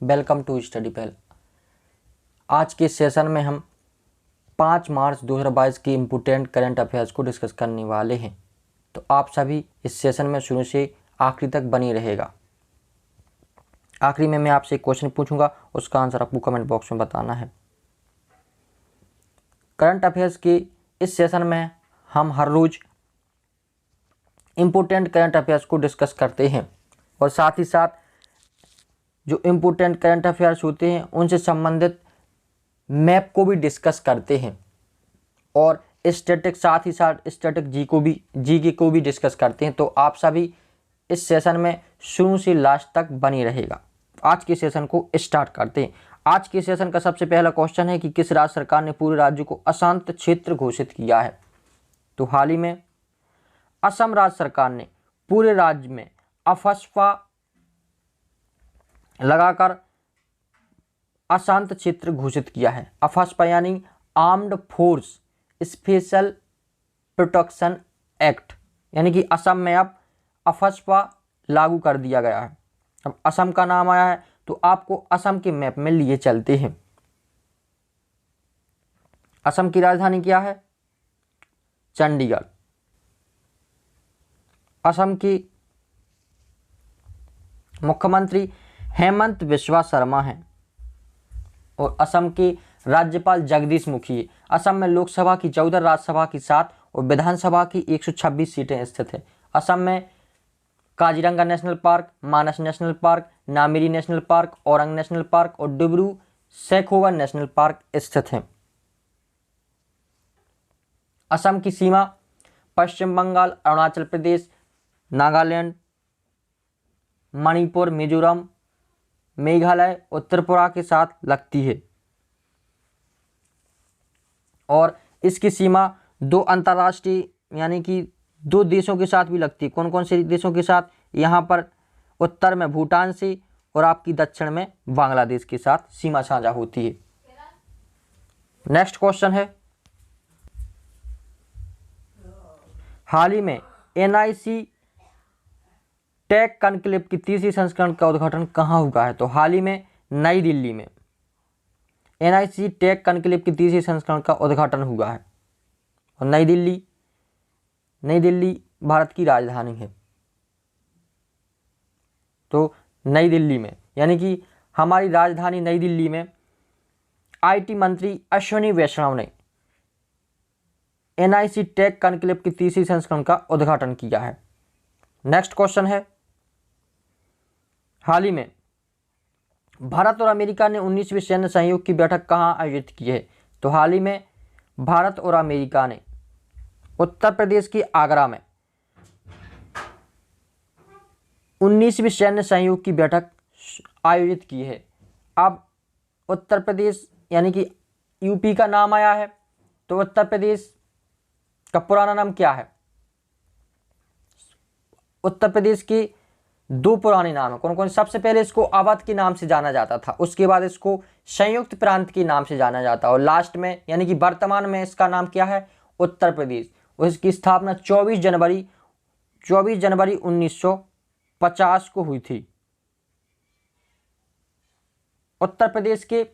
Welcome to study पहल। आज के सेशन में हम 5 मार्च 2022 के इम्पोर्टेंट करंट अफेयर्स को डिस्कस करने वाले हैं। तो आप सभी इस सेशन में शुरू से आखिरी तक बनी रहेगा। आखिरी में मैं आपसे एक क्वेश्चन पूछूंगा, उसका आंसर आपको कमेंट बॉक्स में बताना है। करंट अफेयर्स के इस सेशन में हम हर रोज इम्पोर्टेंट करंट अफेयर्स को डिस्कस करते हैं और साथ ही साथ जो इम्पोर्टेंट करंट अफेयर्स होते हैं उनसे संबंधित मैप को भी डिस्कस करते हैं और स्टैटिक साथ ही साथ स्टैटिक जीके को भी डिस्कस करते हैं। तो आप सभी इस सेशन में शुरू से लास्ट तक बनी रहेगा। आज के सेशन को स्टार्ट करते हैं। आज के सेशन का सबसे पहला क्वेश्चन है कि किस राज्य सरकार ने पूरे राज्य को अशांत क्षेत्र घोषित किया है। तो हाल ही में असम राज्य सरकार ने पूरे राज्य में अफस्पा लगाकर अशांत क्षेत्र घोषित किया है। अफस्पा यानी armed force special protection act, यानी कि असम में अब अफस्पा लागू कर दिया गया है। अब असम का नाम आया है तो आपको असम के मैप में लिए चलते हैं। असम की राजधानी क्या है? चंडीगढ़। असम की मुख्यमंत्री हेमंत बिस्वा शर्मा हैं और असम के राज्यपाल जगदीश मुखी है। असम में लोकसभा की 14, राज्यसभा की 7 और विधानसभा की 126 सीटें स्थित हैं। असम में Kaziranga national park, Manas national park, Nameri national park, Orang national park और डिब्रू सैखोवा नेशनल पार्क स्थित हैं। असम की सीमा पश्चिम बंगाल, अरुणाचल प्रदेश, नागालैंड, मणिपुर, मिजोरम, मेघालय और त्रिपुरा के साथ लगती है और इसकी सीमा 2 अंतर्राष्ट्रीय यानी कि 2 देशों के साथ भी लगती है। कौन कौन से देशों के साथ? यहाँ पर उत्तर में भूटान से और आपकी दक्षिण में बांग्लादेश के साथ सीमा साझा होती है। नेक्स्ट क्वेश्चन है, हाल ही में NIC टेक कॉन्क्लेव की 3री संस्करण का उद्घाटन कहाँ हुआ है? तो हाल ही में नई दिल्ली में NIC टेक कॉन्क्लेव की 3री संस्करण का उद्घाटन हुआ है और नई दिल्ली भारत की राजधानी है। तो नई दिल्ली में यानी कि हमारी राजधानी नई दिल्ली में IT मंत्री अश्विनी वैष्णव ने NIC टेक कॉन्क्लेव की 3री संस्करण का उद्घाटन किया है। नेक्स्ट क्वेश्चन है, हाल ही में भारत और अमेरिका ने 19वीं सैन्य सहयोग की बैठक कहाँ आयोजित की है? तो हाल ही में भारत और अमेरिका ने उत्तर प्रदेश के आगरा में 19वीं सैन्य सहयोग की बैठक आयोजित की है। अब उत्तर प्रदेश यानी कि यूपी का नाम आया है तो उत्तर प्रदेश का पुराना नाम क्या है? उत्तर प्रदेश के 2 पुराने नाम है। कौन कौन? सबसे पहले इसको अवध के नाम से जाना जाता था, उसके बाद इसको संयुक्त प्रांत के नाम से जाना जाता है और लास्ट में यानी कि वर्तमान में इसका नाम क्या है? उत्तर प्रदेश। और इसकी स्थापना 24 जनवरी 1950 को हुई थी। उत्तर प्रदेश के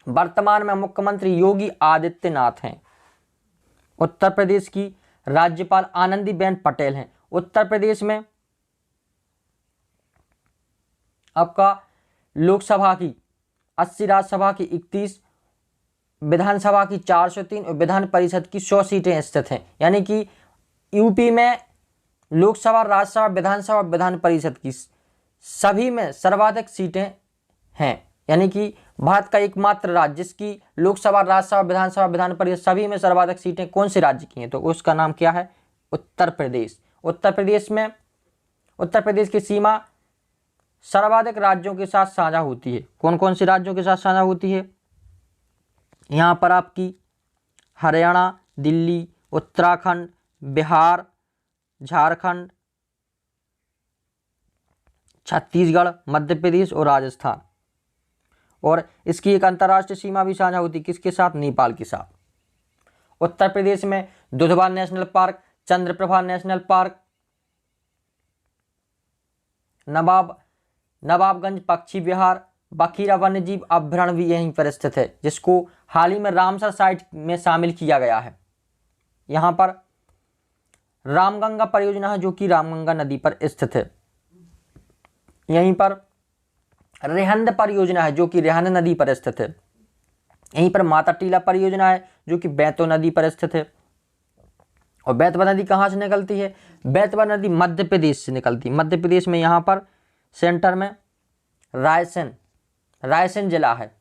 वर्तमान में मुख्यमंत्री योगी आदित्यनाथ हैं। उत्तर प्रदेश की राज्यपाल आनंदीबेन पटेल हैं। उत्तर प्रदेश में आपका लोकसभा की 80, राज्यसभा की 31, विधानसभा की 403 और विधान परिषद की 100 सीटें स्थित हैं। यानी कि यूपी में लोकसभा, राज्यसभा, विधानसभा, विधान परिषद की सभी में सर्वाधिक सीटें हैं। यानी कि भारत का एकमात्र राज्य जिसकी लोकसभा, राज्यसभा, विधानसभा, विधान परिषद सभी में सर्वाधिक सीटें कौन से राज्य की हैं? तो उसका नाम क्या है? उत्तर प्रदेश। उत्तर प्रदेश की सीमा सर्वाधिक राज्यों के साथ साझा होती है। कौन कौन से राज्यों के साथ साझा होती है? यहाँ पर आपकी हरियाणा, दिल्ली, उत्तराखंड, बिहार, झारखंड, छत्तीसगढ़, मध्य प्रदेश और राजस्थान। और इसकी एक अंतर्राष्ट्रीय सीमा भी साझा होती है। किसके साथ? नेपाल के साथ। उत्तर प्रदेश में Dudhwa national park, Chandraprabha national park, Nawabganj पक्षी विहार, बखीरा वन्यजीव अभ्यारण्य भी यहीं पर स्थित है, जिसको हाल ही में रामसर साइट में शामिल किया गया है। यहाँ पर रामगंगा परियोजना है जो कि रामगंगा नदी पर स्थित है। यहीं पर रेहंद परियोजना है जो कि रेहंद नदी पर स्थित है। यहीं पर माता टीला परियोजना है जो कि बैतो नदी पर स्थित है। और बैतवा नदी कहाँ से निकलती है? बैतवा नदी मध्य प्रदेश से निकलती है। मध्य प्रदेश में यहाँ पर सेंटर में रायसेन जिला है,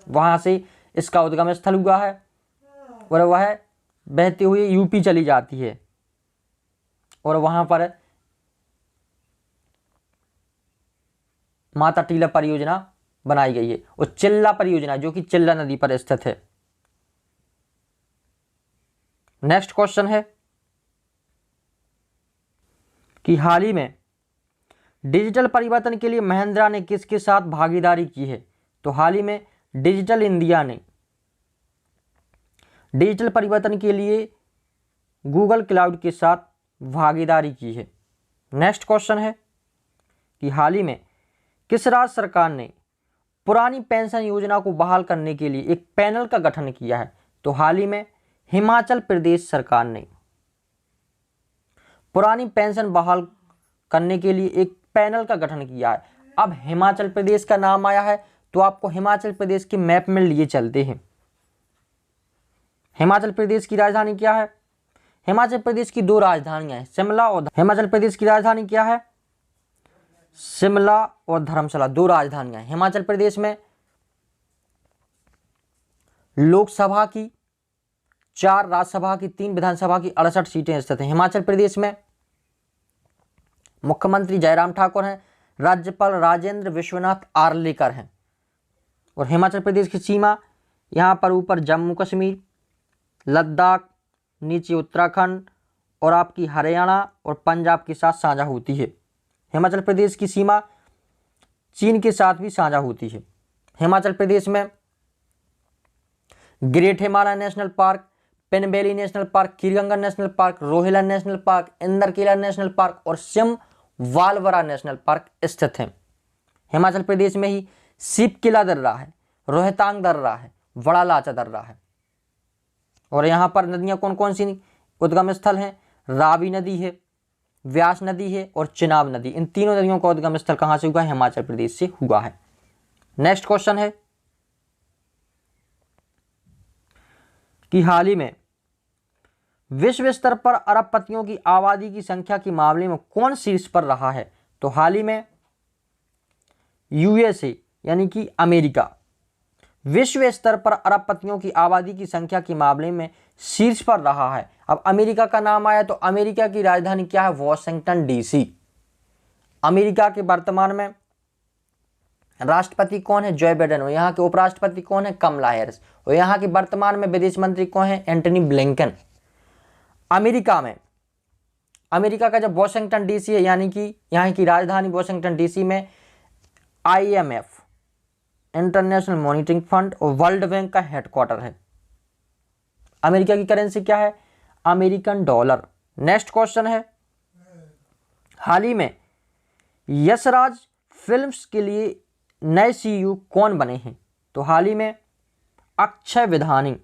वहाँ से इसका उद्गम स्थल हुआ है और वह बहते हुए यूपी चली जाती है और वहाँ पर माता टीला परियोजना बनाई गई है। और चिल्ला परियोजना जो कि चिल्ला नदी पर स्थित है। नेक्स्ट क्वेश्चन है कि हाल ही में डिजिटल परिवर्तन के लिए महिंद्रा ने किसके साथ भागीदारी की है? तो हाल ही में डिजिटल इंडिया ने डिजिटल परिवर्तन के लिए गूगल क्लाउड के साथ भागीदारी की है। नेक्स्ट क्वेश्चन है कि हाल ही में किस राज्य सरकार ने पुरानी पेंशन योजना को बहाल करने के लिए एक पैनल का गठन किया है? तो हाल ही में हिमाचल प्रदेश सरकार ने पुरानी पेंशन बहाल करने के लिए एक पैनल का गठन किया है। अब हिमाचल प्रदेश का नाम आया है तो आपको हिमाचल प्रदेश के मैप में लिए चलते हैं। हिमाचल प्रदेश की राजधानी क्या है? हिमाचल प्रदेश की दो राजधानियां हैं, शिमला और हिमाचल प्रदेश की राजधानी क्या है? शिमला और धर्मशाला, दो राजधानियां हैं। हिमाचल प्रदेश में लोकसभा की 4, राज्यसभा की 3, विधानसभा की 68 सीटें स्थित हैं। हिमाचल प्रदेश में मुख्यमंत्री जयराम ठाकुर हैं, राज्यपाल राजेंद्र विश्वनाथ आर्लेकर हैं। और हिमाचल प्रदेश की सीमा यहाँ पर ऊपर जम्मू कश्मीर, लद्दाख, नीचे उत्तराखंड और आपकी हरियाणा और पंजाब के साथ साझा होती है। हिमाचल प्रदेश की सीमा चीन के साथ भी साझा होती है। हिमाचल प्रदेश में great Himalaya national park, Penbeli national park, Khirganga national park, Rohila national park, Inderkila national park और वालवरा नेशनल पार्क स्थित हैं। हिमाचल प्रदेश में ही सीप किला दर्रा है, रोहतांग दर्रा है, बड़ा लाचा दर्रा है। और यहाँ पर नदियाँ कौन कौन सी उद्गम स्थल हैं? रावी नदी है, व्यास नदी है और चिनाब नदी। इन तीनों नदियों का उद्गम स्थल कहाँ से हुआ है? हिमाचल प्रदेश से हुआ है। नेक्स्ट क्वेश्चन है कि हाल ही में विश्व स्तर पर अरबपतियों की आबादी की संख्या के मामले में कौन शीर्ष पर रहा है? तो हाल ही में यूएसए यानी कि अमेरिका विश्व स्तर पर अरबपतियों की आबादी की संख्या के मामले में शीर्ष पर रहा है। अब अमेरिका का नाम आया तो अमेरिका की राजधानी क्या है? Washington DC. अमेरिका के वर्तमान में राष्ट्रपति कौन है? Joe Biden. और यहाँ के उपराष्ट्रपति कौन है? कमला हैरिस। और यहाँ के वर्तमान में विदेश मंत्री कौन है? Antony Blinken. अमेरिका का जब वॉशिंगटन डीसी है यानी कि यहाँ की राजधानी वॉशिंगटन डीसी में IMF इंटरनेशनल मॉनिटरिंग फंड और वर्ल्ड बैंक का हेडक्वार्टर है। अमेरिका की करेंसी क्या है? American dollar. नेक्स्ट क्वेश्चन है हाल ही में यशराज फिल्म्स के लिए नए CEO कौन बने हैं? तो हाल ही में अक्षय विधानी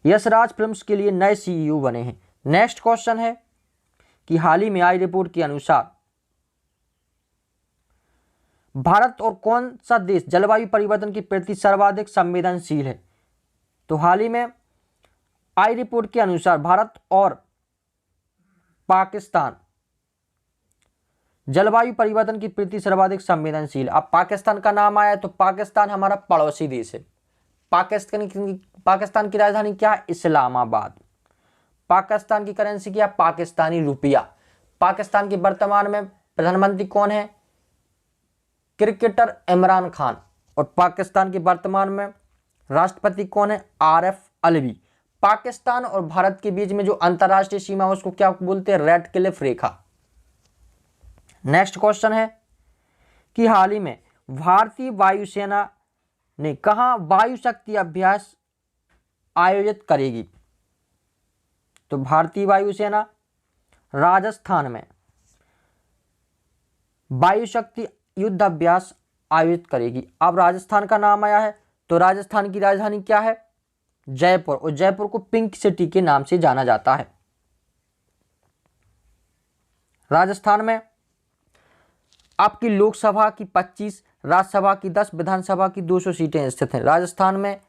यशराज फिल्म्स के लिए नए CEO बने हैं। नेक्स्ट क्वेश्चन है कि हाल ही में आई रिपोर्ट के अनुसार भारत और कौन सा देश जलवायु परिवर्तन के प्रति सर्वाधिक संवेदनशील है? तो हाल ही में आई रिपोर्ट के अनुसार भारत और पाकिस्तान जलवायु परिवर्तन के प्रति सर्वाधिक संवेदनशील। अब पाकिस्तान का नाम आया तो पाकिस्तान हमारा पड़ोसी देश है। पाकिस्तान की राजधानी क्या है? इस्लामाबाद। पाकिस्तान की करेंसी क्या है? पाकिस्तानी रुपया। पाकिस्तान के वर्तमान में प्रधानमंत्री कौन है? क्रिकेटर इमरान खान। और पाकिस्तान के वर्तमान में राष्ट्रपति कौन है? RF अलवी। पाकिस्तान और भारत के बीच में जो अंतरराष्ट्रीय सीमा है उसको क्या बोलते हैं? रेड क्लिफ रेखा। नेक्स्ट क्वेश्चन है कि हाल ही में भारतीय वायुसेना ने कहां वायु शक्ति अभ्यास आयोजित करेगी? तो भारतीय वायुसेना राजस्थान में वायु शक्ति युद्ध अभ्यास आयोजित करेगी। अब राजस्थान का नाम आया है, तो राजस्थान की राजधानी क्या है? जयपुर, और जयपुर को पिंक सिटी के नाम से जाना जाता है। राजस्थान में आपकी लोकसभा की 25, राज्यसभा की 10, विधानसभा की 200 सीटें स्थित हैं। राजस्थान में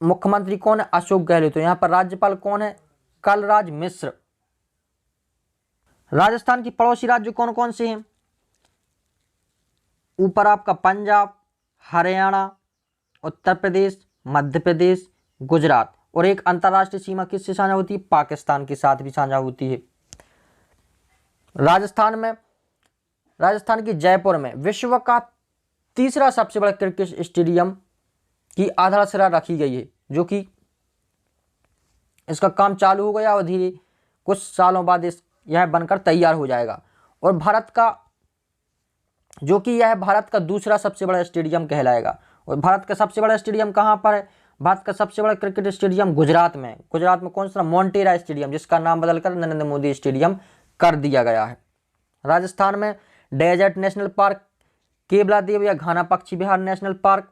मुख्यमंत्री कौन है? अशोक गहलोत। तो यहाँ पर राज्यपाल कौन है? कलराज मिश्र। राजस्थान की पड़ोसी राज्य कौन कौन से हैं? ऊपर आपका पंजाब, हरियाणा, उत्तर प्रदेश, मध्य प्रदेश, गुजरात, और एक अंतर्राष्ट्रीय सीमा किससे साझा होती है? पाकिस्तान के साथ भी साझा होती है। राजस्थान के जयपुर में विश्व का तीसरा सबसे बड़ा क्रिकेट स्टेडियम की आधारशिला रखी गई है, जो कि इसका काम चालू हो गया और धीरे कुछ सालों बाद यह बनकर तैयार हो जाएगा। और यह भारत का दूसरा सबसे बड़ा स्टेडियम कहलाएगा। और भारत का सबसे बड़ा स्टेडियम कहाँ पर है? भारत का सबसे बड़ा क्रिकेट स्टेडियम गुजरात में। गुजरात में कौन सा? मोटेरा स्टेडियम, जिसका नाम बदलकर नरेंद्र मोदी स्टेडियम कर दिया गया है। राजस्थान में डेजर्ट नेशनल पार्क, केवलादेव या घाना पक्षी विहार नेशनल पार्क,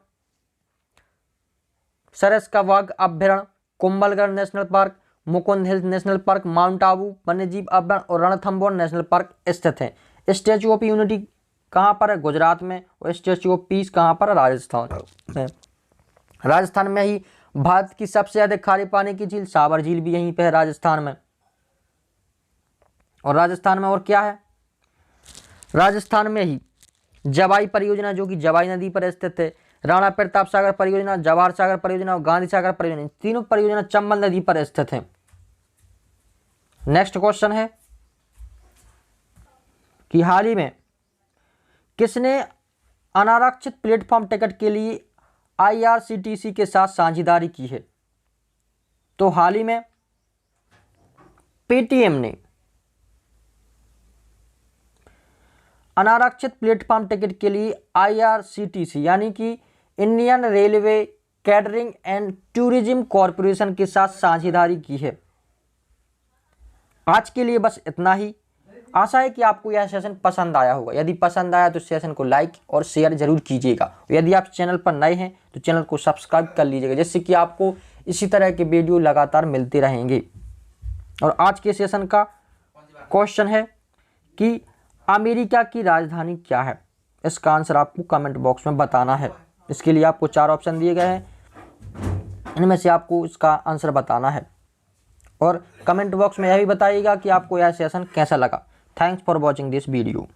सरस का वाघ अभ्यारण्य, Kumbhalgarh national park, Mukund hills national park, mount Abu वन्यजीव अभ्यारण्य और रणथंबोर नेशनल पार्क स्थित है। स्टैच्यू ऑफ यूनिटी कहाँ पर है? गुजरात में। और स्टैच्यू ऑफ पीस कहाँ पर है? राजस्थान में। राजस्थान में ही भारत की सबसे अधिक खारे पानी की झील साबर झील भी यहीं पे है, राजस्थान में। और राजस्थान में और क्या है? राजस्थान में ही जवाई परियोजना, जो कि जवाई नदी पर स्थित है, राणा प्रताप सागर परियोजना, जवाहर सागर परियोजना और गांधी सागर परियोजना, तीनों परियोजना चंबल नदी पर स्थित हैं। नेक्स्ट क्वेश्चन है कि हाल ही में किसने अनारक्षित प्लेटफॉर्म टिकट के लिए IRCTC के साथ साझेदारी की है? तो हाल ही में पेटीएम ने अनारक्षित प्लेटफॉर्म टिकट के लिए IRCTC यानी कि Indian railway catering and tourism corporation के साथ साझेदारी की है। आज के लिए बस इतना ही। आशा है कि आपको यह सेशन पसंद आया होगा। यदि पसंद आया तो सेशन को लाइक और शेयर जरूर कीजिएगा। यदि आप चैनल पर नए हैं तो चैनल को सब्सक्राइब कर लीजिएगा, जिससे कि आपको इसी तरह के वीडियो लगातार मिलते रहेंगे। और आज के सेशन का क्वेश्चन है कि अमेरिका की राजधानी क्या है? इसका आंसर आपको कमेंट बॉक्स में बताना है। इसके लिए आपको 4 ऑप्शन दिए गए हैं, इनमें से आपको इसका आंसर बताना है। और कमेंट बॉक्स में यह भी बताइएगा कि आपको यह सेशन कैसा लगा। Thanks for watching this video.